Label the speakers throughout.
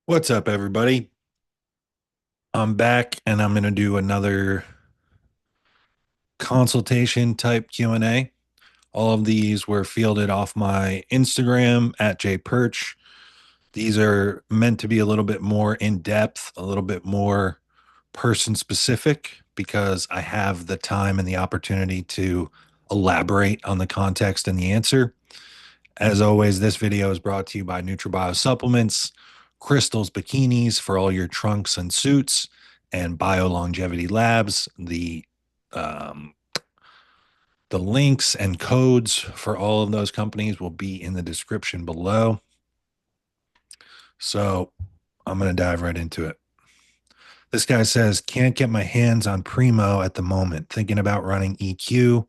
Speaker 1: What's up, everybody? I'm back and I'm going to do another consultation type Q&A. All of these were fielded off my Instagram at jperch. These are meant to be a little bit more in depth, a little bit more person specific because I have the time and the opportunity to elaborate on the context and the answer. As always, this video is brought to you by NutriBio Supplements, Crystals Bikinis for all your trunks and suits, and Bio Longevity Labs. Um, the links and codes for all of those companies will be in the description below. So I'm going to dive right into it. This guy says, can't get my hands on Primo at the moment. Thinking about running EQ.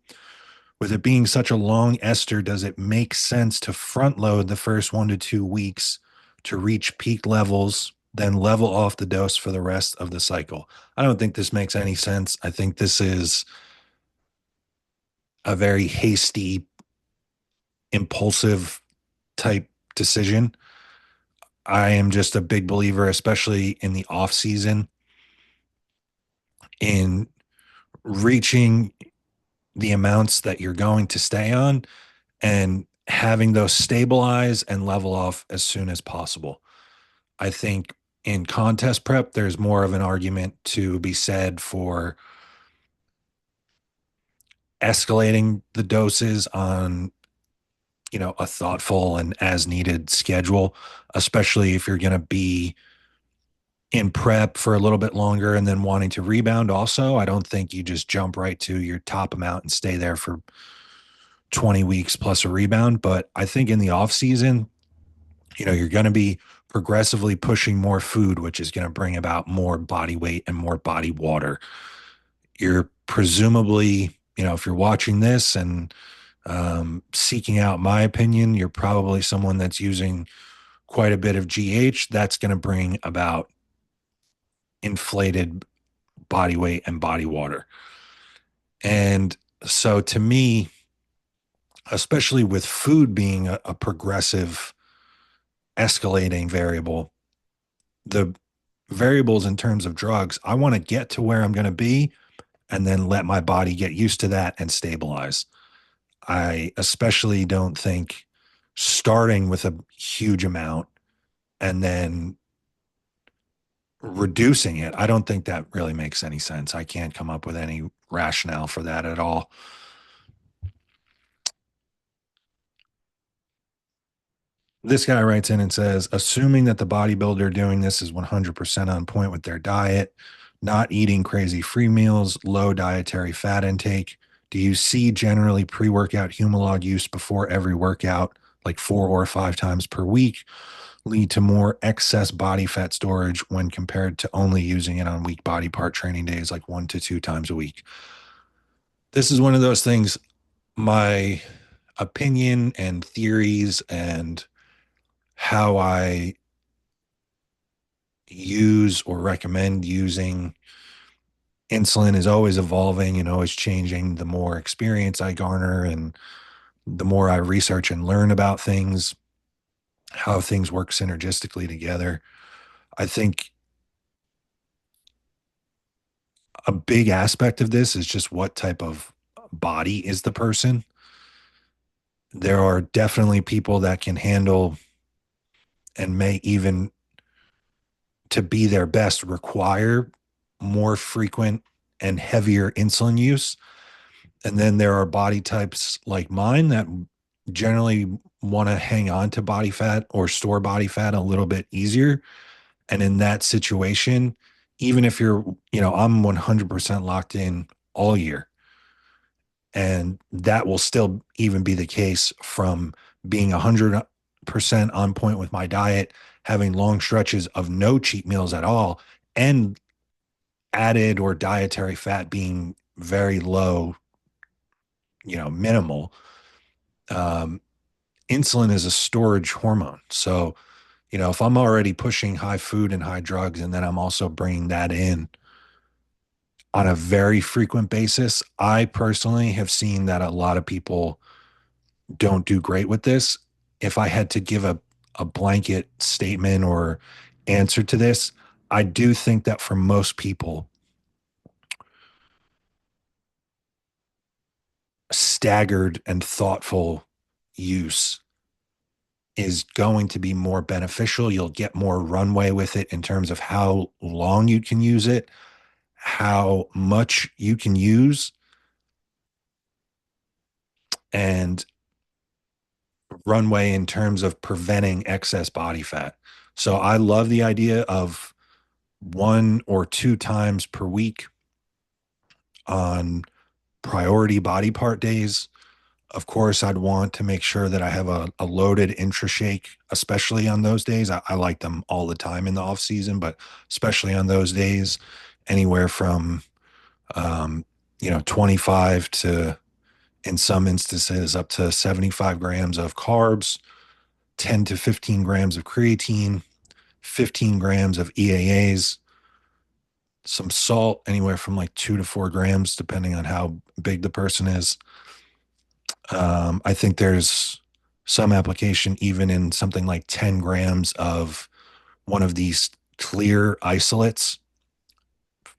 Speaker 1: With it being such a long ester, does it make sense to front load the first 1 to 2 weeks to reach peak levels, then level off the dose for the rest of the cycle? I don't think this makes any sense. I think this is a very hasty, impulsive type decision. I am just a big believer, especially in the off season, in reaching the amounts that you're going to stay on and having those stabilize and level off as soon as possible. I think in contest prep, there's more of an argument to be said for escalating the doses on, a thoughtful and as needed schedule, especially if you're going to be in prep for a little bit longer and then wanting to rebound also. I don't think you just jump right to your top amount and stay there for 20 weeks plus a rebound. But I think in the off season, you're going to be progressively pushing more food, which is going to bring about more body weight and more body water. You're presumably, if you're watching this and seeking out my opinion, you're probably someone that's using quite a bit of GH. That's going to bring about inflated body weight and body water. And so to me, especially with food being a progressive escalating variable, the variables in terms of drugs, I want to get to where I'm going to be and then let my body get used to that and stabilize. I especially don't think starting with a huge amount and then reducing it, I don't think that really makes any sense. I can't come up with any rationale for that at all. This guy writes in and says, assuming that the bodybuilder doing this is 100% on point with their diet, not eating crazy free meals, low dietary fat intake, do you see generally pre workout Humalog use before every workout, like 4 or 5 times per week, lead to more excess body fat storage when compared to only using it on weak body part training days, like 1 to 2 times a week? This is one of those things, my opinion and theories and how I use or recommend using insulin is always evolving and always changing the more experience I garner and the more I research and learn about things, how things work synergistically together. I think a big aspect of this is just what type of body is the person. There are definitely people that can handle and may even to be their best require more frequent and heavier insulin use. And then there are body types like mine that generally want to hang on to body fat or store body fat a little bit easier. And in that situation, even if you're, I'm 100% locked in all year. And that will still even be the case from being 100% on point with my diet, having long stretches of no cheat meals at all, and added or dietary fat being very low, minimal. Um, Insulin is a storage hormone. So, if I'm already pushing high food and high drugs, and then I'm also bringing that in on a very frequent basis, I personally have seen that a lot of people don't do great with this. If I had to give a blanket statement or answer to this. I do think that for most people, staggered and thoughtful use is going to be more beneficial. You'll get more runway with it in terms of how long you can use it, how much you can use, and runway in terms of preventing excess body fat. So I love the idea of 1 or 2 times per week on priority body part days. Of course, I'd want to make sure that I have a loaded intra shake, especially on those days. I like them all the time in the off season, but especially on those days, anywhere from um, 25 to, in some instances, up to 75 grams of carbs, 10 to 15 grams of creatine, 15 grams of EAAs, some salt, anywhere from like 2 to 4 grams, depending on how big the person is. I think there's some application even in something like 10 grams of one of these clear isolates,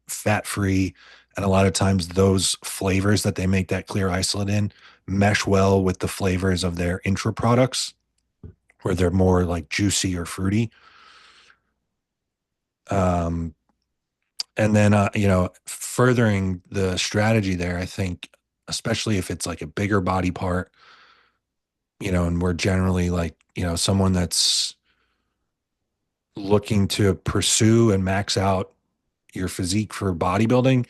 Speaker 1: fat free. And a lot of times those flavors that they make that clear isolate in mesh well with the flavors of their intra products, where they're more like juicy or fruity. Um, and then, furthering the strategy there, I think, especially if it's like a bigger body part, and we're generally like, someone that's looking to pursue and max out your physique for bodybuilding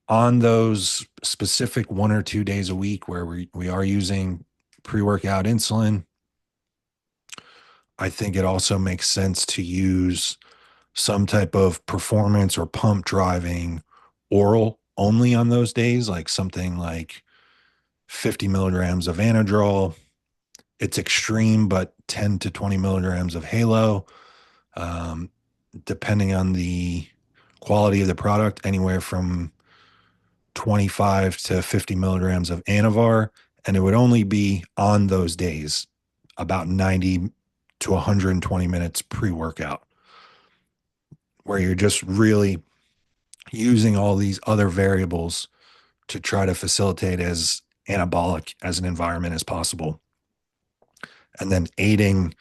Speaker 1: on those specific 1 or 2 days a week where we are using pre-workout insulin. I think it also makes sense to use some type of performance or pump driving oral only on those days, like something like 50 milligrams of anadrol. It's extreme, but 10 to 20 milligrams of halo. Um, Depending on the quality of the product, anywhere from 25 to 50 milligrams of Anavar. And it would only be on those days, about 90 to 120 minutes pre workout, where you're just really using all these other variables to try to facilitate as anabolic as an environment as possible. And then aiding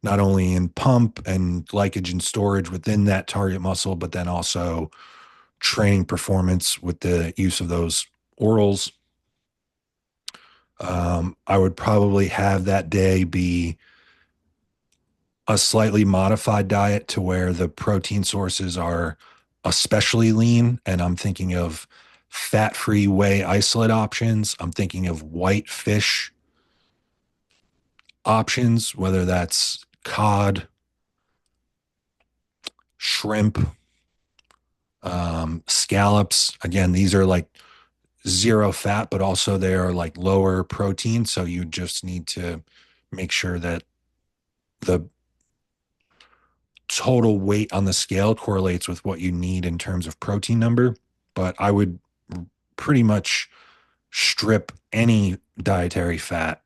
Speaker 1: not only in pump and glycogen storage within that target muscle, but then also training performance with the use of those orals. I would probably have that day be a slightly modified diet to where the protein sources are especially lean. And I'm thinking of fat free whey isolate options. I'm thinking of white fish options, whether that's cod, shrimp, scallops. Again, these are like zero fat, but also they are like lower protein. So you just need to make sure that the total weight on the scale correlates with what you need in terms of protein number. But I would pretty much strip any dietary fat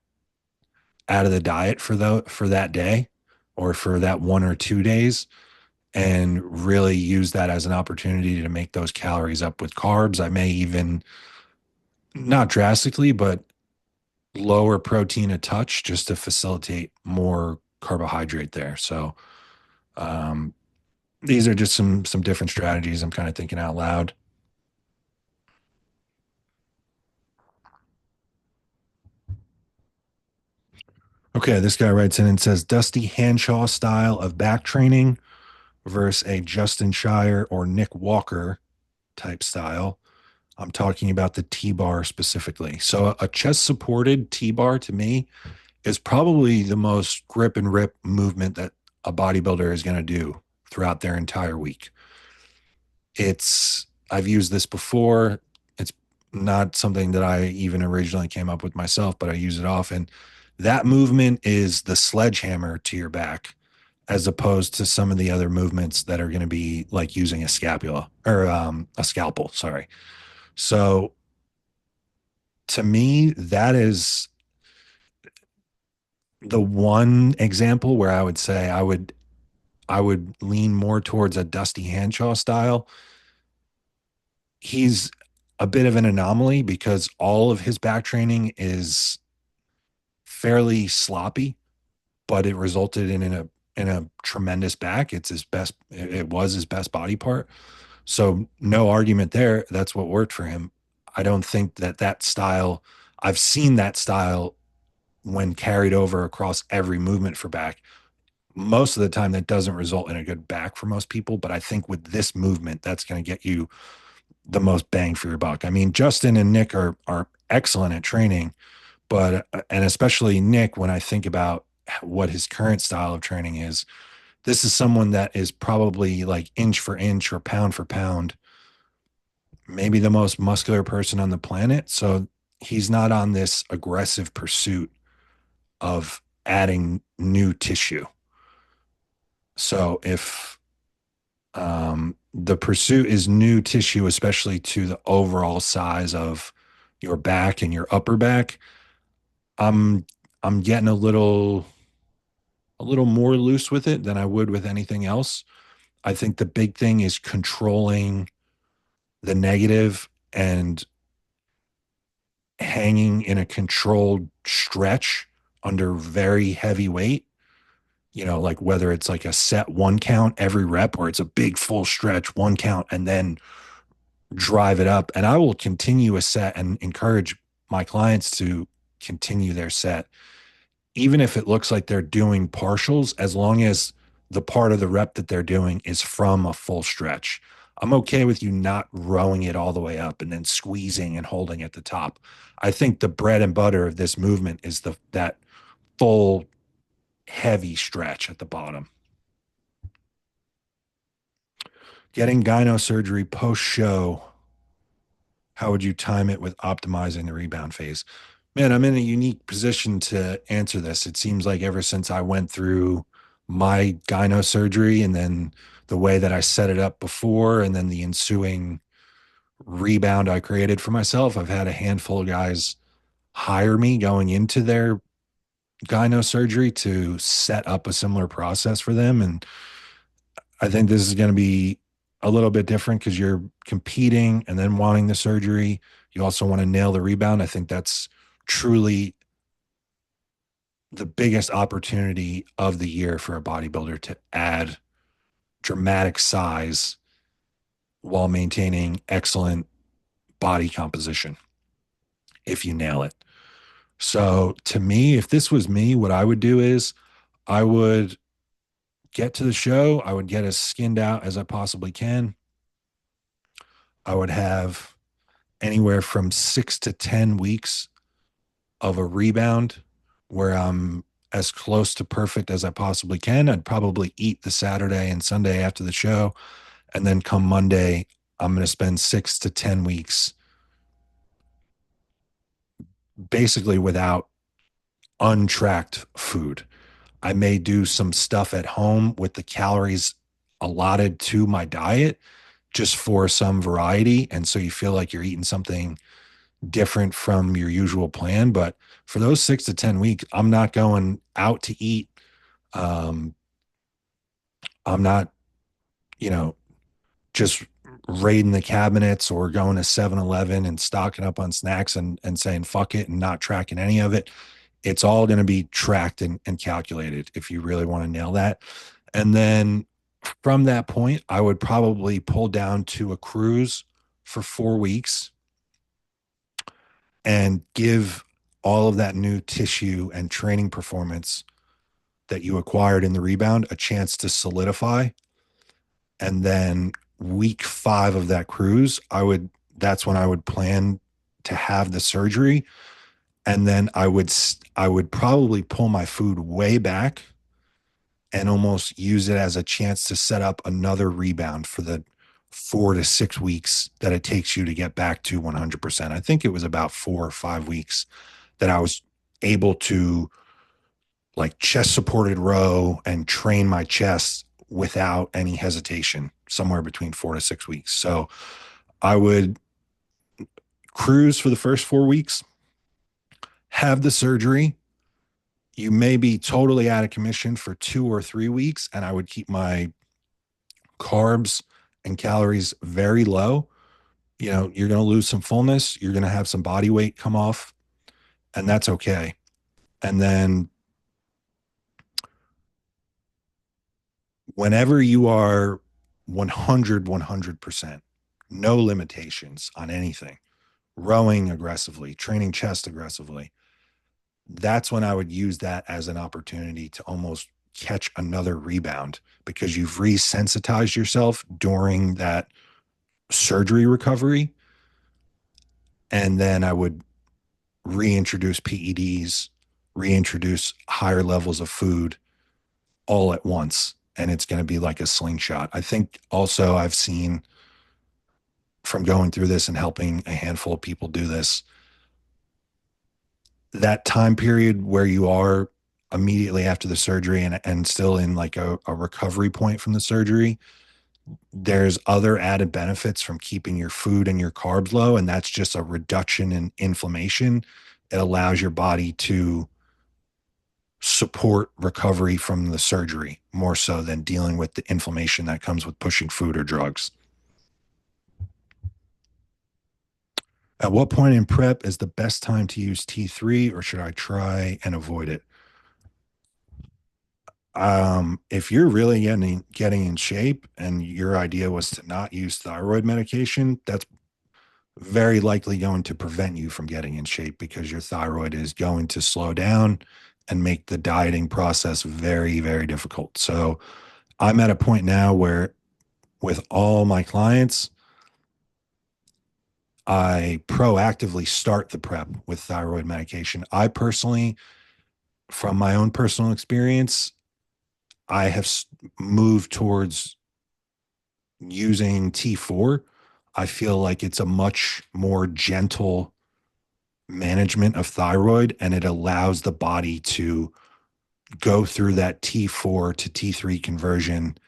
Speaker 1: out of the diet for that day or for that 1 or 2 days, and really use that as an opportunity to make those calories up with carbs. I may even, not drastically, but lower protein a touch just to facilitate more carbohydrate there. So um, these are just some different strategies I'm kind of thinking out loud. Okay, this guy writes in and says Dusty Hanshaw style of back training versus a Justin Shire or Nick Walker type style. I'm talking about the T bar specifically. So a chest supported T bar to me is probably the most grip and rip movement that a bodybuilder is going to do throughout their entire week. I've used this before. It's not something that I even originally came up with myself, but I use it often. That movement is the sledgehammer to your back, as opposed to some of the other movements that are going to be like using a scapula or a scalpel. Sorry. So to me, that is the one example where I would say I would I would lean more towards a Dusty Hanshaw style. He's a bit of an anomaly because all of his back training is fairly sloppy, but it resulted in a tremendous back. It's his best. It was his best body part. So no argument there. That's what worked for him. I don't think that style. I've seen that style when carried over across every movement for back. Most of the time, that doesn't result in a good back for most people. But I think with this movement, that's going to get you the most bang for your buck. I mean, Justin and Nick are excellent at training, but and especially Nick, when I think about what his current style of training is, this is someone that is probably like inch for inch or pound for pound, maybe the most muscular person on the planet. So he's not on this aggressive pursuit of adding new tissue. So if the pursuit is new tissue, especially to the overall size of your back and your upper back, I'm I'm getting a little more loose with it than I would with anything else. I think the big thing is controlling the negative and hanging in a controlled stretch under very heavy weight. Like whether it's like a set one count every rep or it's a big full stretch, one count, and then drive it up. And I will continue a set and encourage my clients to continue their set, even if it looks like they're doing partials, as long as the part of the rep that they're doing is from a full stretch. I'm okay with you not rowing it all the way up and then squeezing and holding at the top. I think the bread and butter of this movement is that full heavy stretch at the bottom. Getting gyno surgery post show, how would you time it with optimizing the rebound phase? Man, I'm in a unique position to answer this. It seems like ever since I went through my gyno surgery and then the way that I set it up before and then the ensuing rebound I created for myself, I've had a handful of guys hire me going into their gyno surgery to set up a similar process for them. And I think this is going to be a little bit different because you're competing and then wanting the surgery. You also want to nail the rebound. I think that's truly the biggest opportunity of the year for a bodybuilder to add dramatic size while maintaining excellent body composition if you nail it. So to me, if this was me, what I would do is I would get to the show. I would get as skinned out as I possibly can. I would have anywhere from 6 to 10 weeks of a rebound where I'm as close to perfect as I possibly can. I'd probably eat the Saturday and Sunday after the show. And then come Monday, I'm going to spend 6 to 10 weeks basically without untracked food. I may do some stuff at home with the calories allotted to my diet just for some variety. And so you feel like you're eating something different from your usual plan. But for those 6 to 10 weeks, I'm not going out to eat. Um, I'm not, you know, just raiding the cabinets or going to 7-Eleven and stocking up on snacks and saying fuck it and not tracking any of it. It's all going to be tracked and calculated if you really want to nail that. And then from that point, I would probably pull down to a cruise for 4 weeks and give all of that new tissue and training performance that you acquired in the rebound a chance to solidify. And then week 5 of that cruise, that's when I would plan to have the surgery. And then I would probably pull my food way back and almost use it as a chance to set up another rebound for the 4 to 6 weeks that it takes you to get back to 100%. I think it was about 4 or 5 weeks that I was able to like chest supported row and train my chest without any hesitation, somewhere between 4 to 6 weeks. So I would cruise for the first 4 weeks, have the surgery, You may be totally out of commission for 2 or 3 weeks, and I would keep my carbs and calories very low. You're going to lose some fullness, you're going to have some body weight come off, and that's okay. And then whenever you are 100%, no limitations on anything, rowing aggressively, training chest aggressively, that's when I would use that as an opportunity to almost catch another rebound, because you've resensitized yourself during that surgery recovery. And then I would reintroduce PEDs, reintroduce higher levels of food all at once. And it's going to be like a slingshot. I think also I've seen from going through this and helping a handful of people do this, that time period where you are immediately after the surgery and still in like a recovery point from the surgery, there's other added benefits from keeping your food and your carbs low. And that's just a reduction in inflammation. It allows your body to support recovery from the surgery more so than dealing with the inflammation that comes with pushing food or drugs. At what point in prep is the best time to use T3, or should I try and avoid it? If you're really getting in shape and your idea was to not use thyroid medication, that's very likely going to prevent you from getting in shape, because your thyroid is going to slow down and make the dieting process very, very difficult. So I'm at a point now where with all my clients, I proactively start the prep with thyroid medication. I personally, from my own personal experience, I have moved towards using T4. I feel like it's a much more gentle management of thyroid, and it allows the body to go through that T4 to T3 conversion.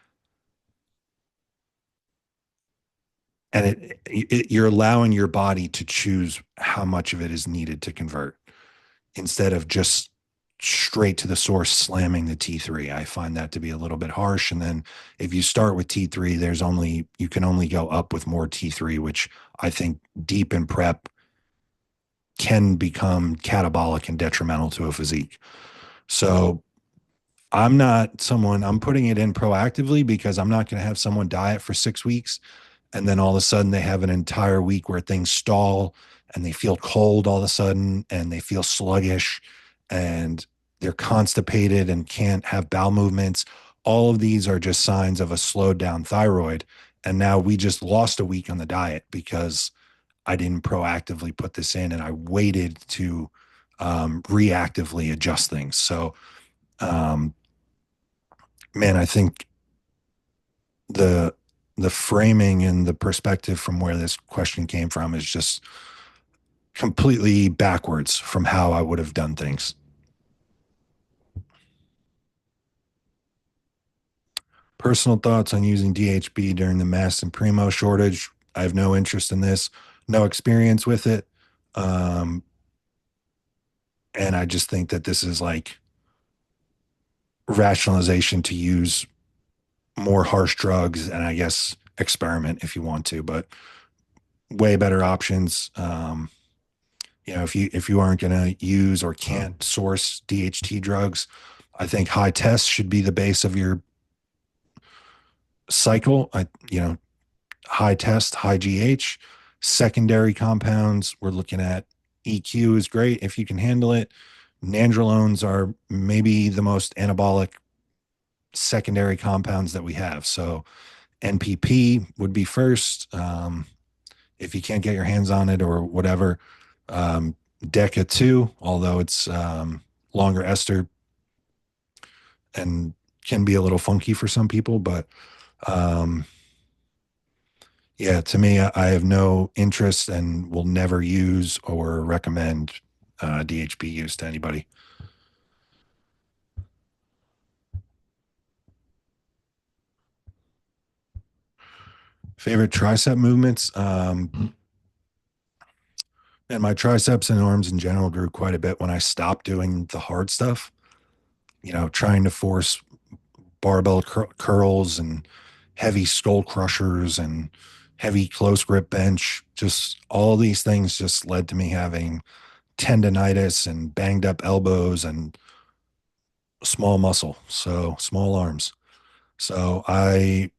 Speaker 1: And you're allowing your body to choose how much of it is needed to convert, instead of just straight to the source slamming the T3. I find that to be a little bit harsh. And then if you start with T3, you can only go up with more T3, which I think deep in prep can become catabolic and detrimental to a physique. So I'm putting it in proactively, because I'm not going to have someone diet for 6 weeks and then all of a sudden they have an entire week where things stall and they feel cold all of a sudden and they feel sluggish and they're constipated and can't have bowel movements. All of these are just signs of a slowed down thyroid. And now we just lost a week on the diet because I didn't proactively put this in and I waited to reactively adjust things. So, um, man, I think the the framing and the perspective from where this question came from is just completely backwards from how I would have done things. Personal thoughts on using DHB during the Mass and Primo shortage. I have no interest in this, no experience with it. Um, and I just think that this is like rationalization to use more harsh drugs and I guess experiment if you want to, but way better options. If you aren't going to use or can't source DHT drugs, I think high tests should be the base of your cycle. High test, high GH, secondary compounds. We're looking at EQ is great if you can handle it. Nandrolones are maybe the most anabolic secondary compounds that we have. So NPP would be first. If you can't get your hands on it or whatever, Deca 2, although it's longer ester and can be a little funky for some people. But um, yeah, to me, I have no interest and will never use or recommend DHB use to anybody. Favorite tricep movements? And my triceps and arms in general grew quite a bit when I stopped doing the hard stuff. trying to force barbell curls and heavy skull crushers and heavy close grip bench. Just all these things just led to me having tendonitis and banged up elbows and small muscle, so small arms. So I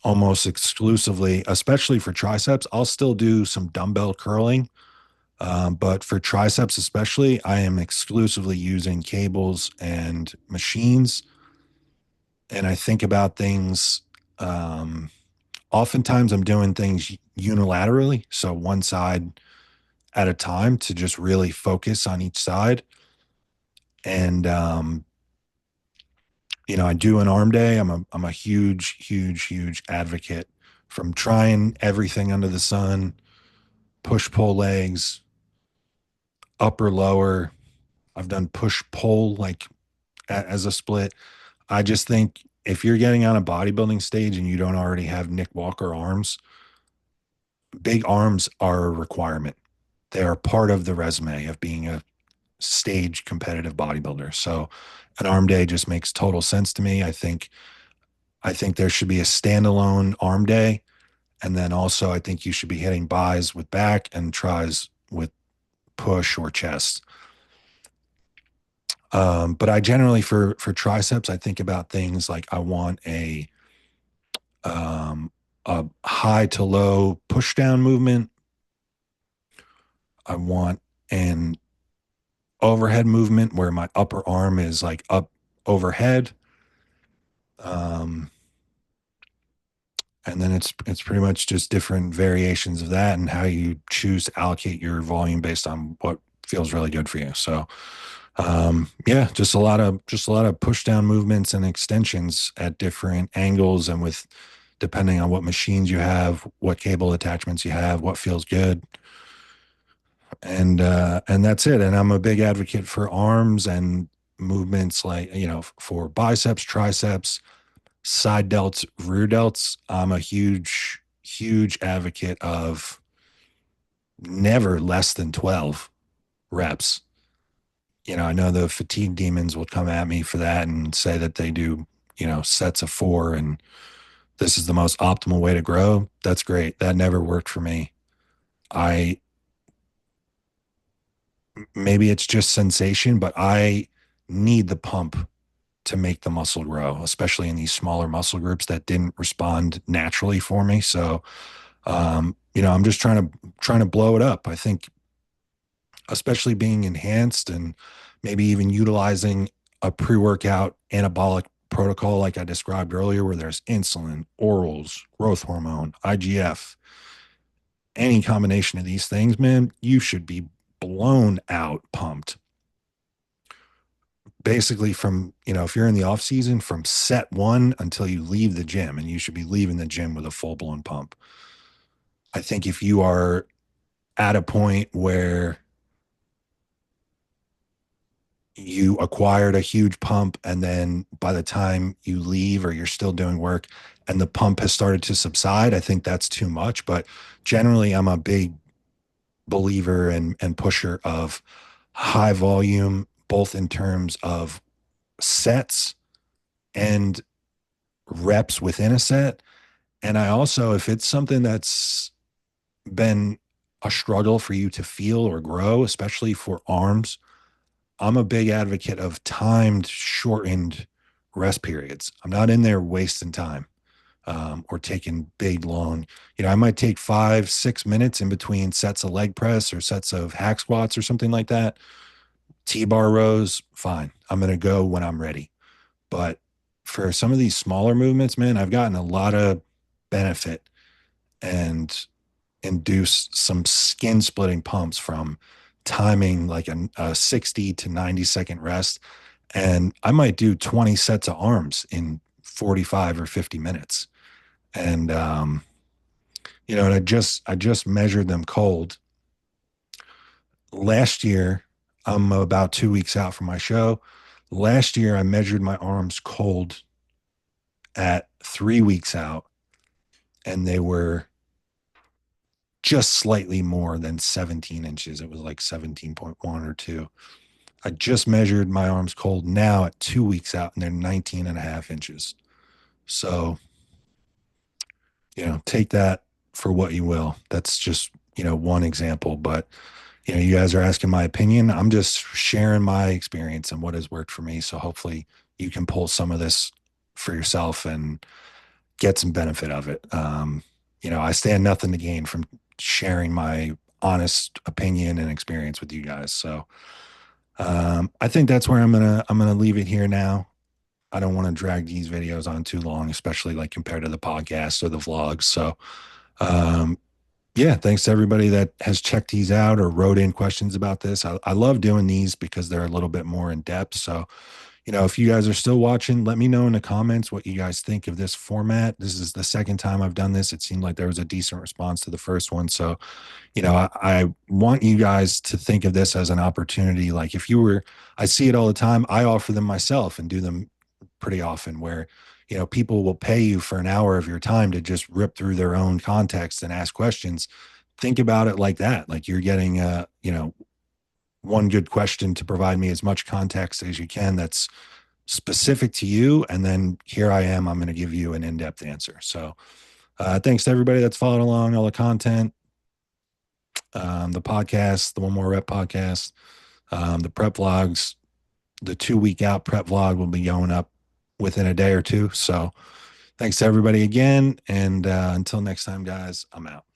Speaker 1: almost exclusively, especially for triceps, I'll still do some dumbbell curling. But for triceps, especially, I am exclusively using cables and machines. And I think about things. Um, Oftentimes, I'm doing things unilaterally. So one side at a time to just really focus on each side. And I do an arm day. I'm a huge, huge, huge advocate from trying everything under the sun, push pull legs, upper lower. I've done push pull like as a split. I just think if you're getting on a bodybuilding stage and you don't already have Nick Walker arms, big arms are a requirement. They are part of the resume of being a stage competitive bodybuilder. So an arm day just makes total sense to me. I think there should be a standalone arm day. And then also I think you should be hitting buys with back and tries with push or chest. But I generally for triceps, I think about things like I want um, a high to low push down movement. I want an overhead movement where my upper arm is like up overhead. Um, and then it's pretty much just different variations of that and how you choose to allocate your volume based on what feels really good for you. So yeah, just a lot of push down movements and extensions at different angles and with depending on what machines you have, what cable attachments you have, what feels good. And that's it. And I'm a big advocate for arms and movements like, for biceps, triceps, side delts, rear delts. I'm a huge, huge advocate of never less than 12 reps. I know the fatigue demons will come at me for that and say that they do, sets of four and this is the most optimal way to grow. That's great. That never worked for me. I Maybe it's just sensation, but I need the pump to make the muscle grow, especially in these smaller muscle groups that didn't respond naturally for me. So, I'm just trying to blow it up. I think, especially being enhanced and maybe even utilizing a pre-workout anabolic protocol like I described earlier, where there's insulin, orals, growth hormone, IGF, any combination of these things, man, you should be blown out pumped basically from, if you're in the off season from set one until you leave the gym, and you should be leaving the gym with a full blown pump. I think if you are at a point where you acquired a huge pump and then by the time you leave or you're still doing work and the pump has started to subside, I think that's too much. But generally, I'm a big believer and pusher of high volume, both in terms of sets and reps within a set. And I also, if it's something that's been a struggle for you to feel or grow, especially for arms, I'm a big advocate of timed, shortened rest periods. I'm not in there wasting time or taking big, long, I might take 5, 6 minutes in between sets of leg press or sets of hack squats or something like that. T-bar rows, fine. I'm going to go when I'm ready. But for some of these smaller movements, man, I've gotten a lot of benefit and induce some skin splitting pumps from timing like a 60 to 90-second rest. And I might do 20 sets of arms in 45 or 50 minutes. And, and I just measured them cold last year. I'm about 2 weeks out from my show. Last year, I measured my arms cold at 3 weeks out, and they were just slightly more than 17 inches. It was like 17.1 or 2. I just measured my arms cold now at 2 weeks out, and they're 19 and a half inches. So, take that for what you will. That's just, one example. But, you guys are asking my opinion. I'm just sharing my experience and what has worked for me. So hopefully you can pull some of this for yourself and get some benefit of it. I stand nothing to gain from sharing my honest opinion and experience with you guys. So, I think that's where I'm gonna leave it here now. I don't want to drag these videos on too long, especially like compared to the podcast or the vlogs. So, um, yeah, thanks to everybody that has checked these out or wrote in questions about this. I love doing these because they're a little bit more in depth. So, if you guys are still watching, let me know in the comments what you guys think of this format. This is the second time I've done this. It seemed like there was a decent response to the first one. So, I want you guys to think of this as an opportunity. Like if you were, I see it all the time. I offer them myself and do them pretty often where, people will pay you for an hour of your time to just rip through their own context and ask questions. Think about it like that. Like you're getting, one good question to provide me as much context as you can that's specific to you. And then here I am, I'm going to give you an in-depth answer. So, thanks to everybody that's followed along all the content, the podcast, the One More Rep podcast, the prep vlogs, the 2 week out prep vlog will be going up within a day or two. So thanks to everybody again. And until next time, guys, I'm out.